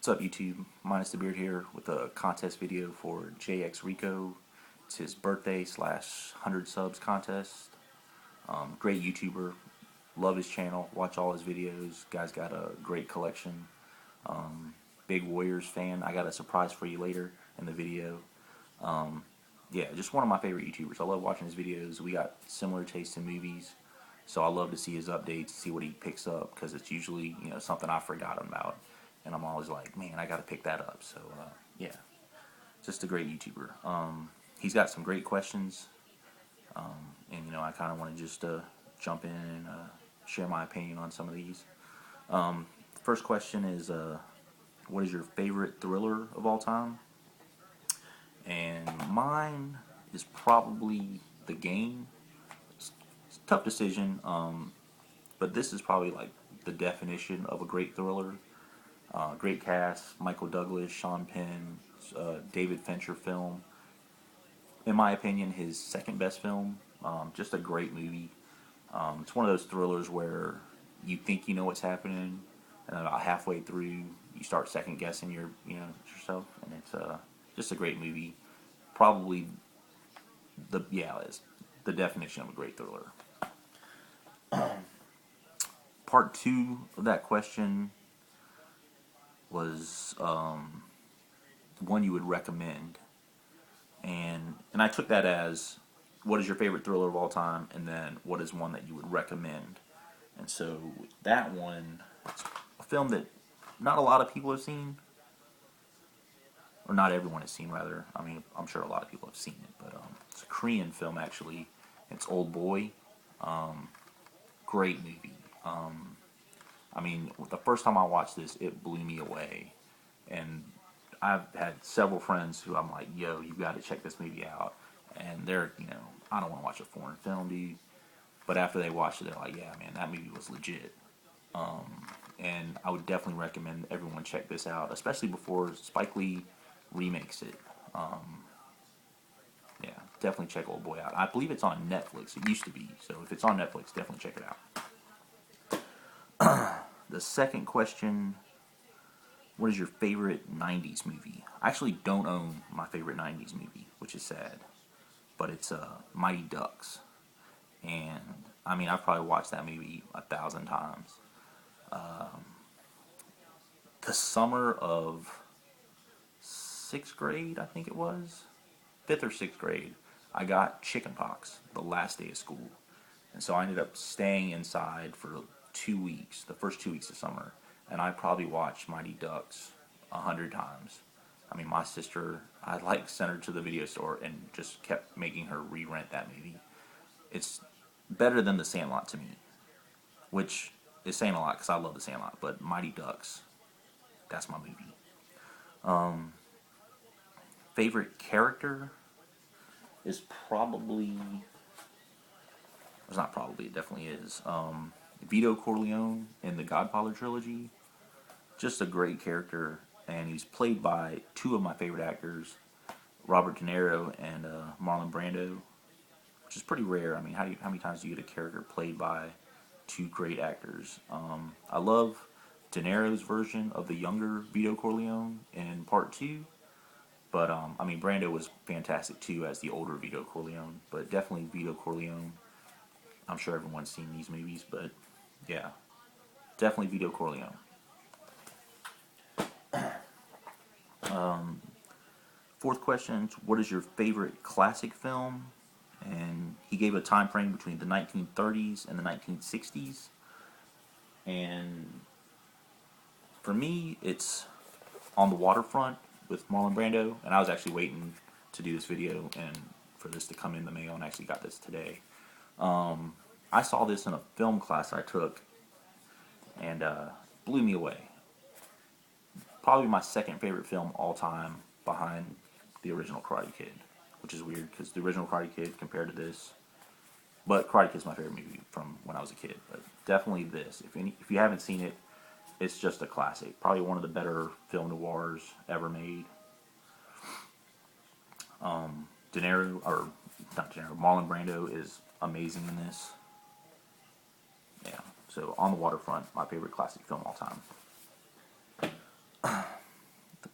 What's up, YouTube? Minus the Beard here with a contest video for JayxRico. It's his birthday / 100 subs contest. Great YouTuber. Love his channel. Watch all his videos. Guy's got a great collection. Big Warriors fan. I got a surprise for you later in the video. Yeah, just one of my favorite YouTubers. I love watching his videos. We got similar tastes in movies, so I love to see his updates, see what he picks up, because it's usually something I've forgotten about, and I'm always like, man, I got to pick that up. So yeah, just a great YouTuber. He's got some great questions, and I kind of want to just jump in and share my opinion on some of these. First question is, what is your favorite thriller of all time? And mine is probably The Game. It's a tough decision, but this is probably like the definition of a great thriller. Great cast: Michael Douglas, Sean Penn, David Fincher film. In my opinion, his second best film. Just a great movie. It's one of those thrillers where you think you know what's happening, and about halfway through, you start second guessing yourself, and it's just a great movie. Probably it's the definition of a great thriller. Part 2 of that question was one you would recommend, and I took that as, what is your favorite thriller of all time, and then what is one that you would recommend. And so that one, it's a film that not a lot of people have seen, or not everyone has seen, rather. I mean, I'm sure a lot of people have seen it, but it's a Korean film, actually. It's Old Boy. Great movie. I mean, the first time I watched this, it blew me away, and I've had several friends who I'm like, yo, you got to check this movie out, and they're, I don't want to watch a foreign film, dude, but after they watched it, they're like, yeah, man, that movie was legit. And I would definitely recommend everyone check this out, especially before Spike Lee remakes it. Yeah, definitely check Old Boy out. I believe it's on Netflix. It used to be, so if it's on Netflix, definitely check it out. The second question: what is your favorite 90s movie? I actually don't own my favorite 90s movie, which is sad, but it's Mighty Ducks. And I mean, I've probably watched that movie 1,000 times. The summer of 6th grade, I think it was, 5th or 6th grade, I got chickenpox the last day of school, and so I ended up staying inside for 2 weeks, the first 2 weeks of summer, and I probably watched Mighty Ducks 100 times. I mean, my sister, I sent her to the video store and just kept making her re-rent that movie. It's better than The Sandlot to me, which is saying a lot because I love The Sandlot, but Mighty Ducks, that's my movie. Favorite character is probably, it's not probably, it definitely is, Vito Corleone in the Godfather trilogy. Just a great character, and he's played by two of my favorite actors, Robert De Niro and Marlon Brando, which is pretty rare. I mean, how many times do you get a character played by two great actors? I love De Niro's version of the younger Vito Corleone in Part 2, but I mean, Brando was fantastic too as the older Vito Corleone, but definitely Vito Corleone. I'm sure everyone's seen these movies, but yeah, definitely Vito Corleone. Fourth question: what is your favorite classic film? And he gave a time frame between the 1930s and the 1960s. And for me, it's On the Waterfront with Marlon Brando. And I was actually waiting to do this video and for this to come in the mail, and I actually got this today. I saw this in a film class I took, and blew me away. Probably my second favorite film all time, behind the original Karate Kid, which is weird because the original Karate Kid compared to this, but Karate Kid is my favorite movie from when I was a kid. But definitely this. If you haven't seen it, it's just a classic. Probably one of the better film noirs ever made. De Niro, or not De Niro, Marlon Brando is amazing in this. Yeah. So On the Waterfront, my favorite classic film all time.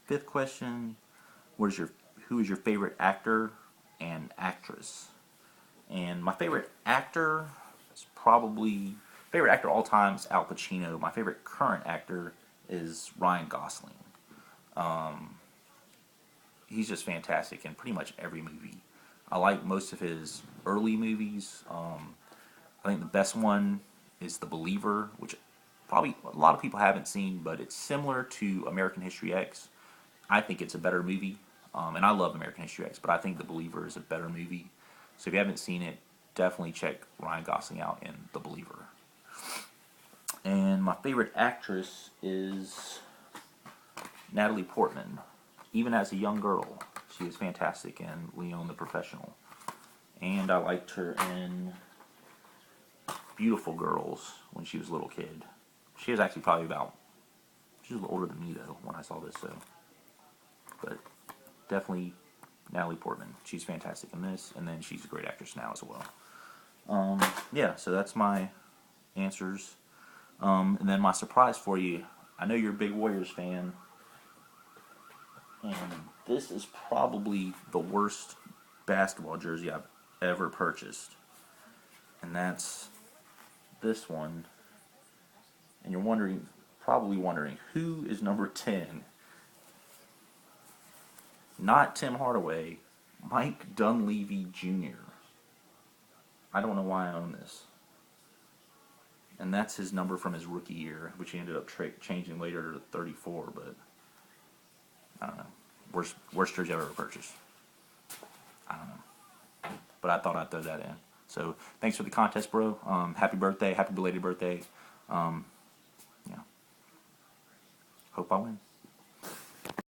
fifth question, who is your favorite actor and actress? And my favorite actor is probably, favorite actor all time is Al Pacino. My favorite current actor is Ryan Gosling. He's just fantastic in pretty much every movie. I like most of his early movies. I think the best one is The Believer, which probably a lot of people haven't seen, but it's similar to American History X. I think it's a better movie, and I love American History X, but I think The Believer is a better movie. So if you haven't seen it, definitely check Ryan Gosling out in The Believer. And my favorite actress is Natalie Portman. Even as a young girl, she was fantastic in Leon the Professional. And I liked her in Beautiful Girls when she was a little kid. She was actually probably she was a little older than me though when I saw this, so. But definitely Natalie Portman. She's fantastic in this, and then she's a great actress now as well. Yeah, so that's my answers. And then my surprise for you, I know you're a big Warriors fan, and this is probably the worst basketball jersey I've ever purchased. And that's this one. And you're probably wondering, who is number 10? Not Tim Hardaway, Mike Dunleavy Jr. I don't know why I own this. And that's his number from his rookie year, which he ended up changing later to 34, but I don't know. Worst jersey I've ever purchased. I don't know. But I thought I'd throw that in. So thanks for the contest, bro. Happy birthday. Happy belated birthday. Yeah. Hope I win.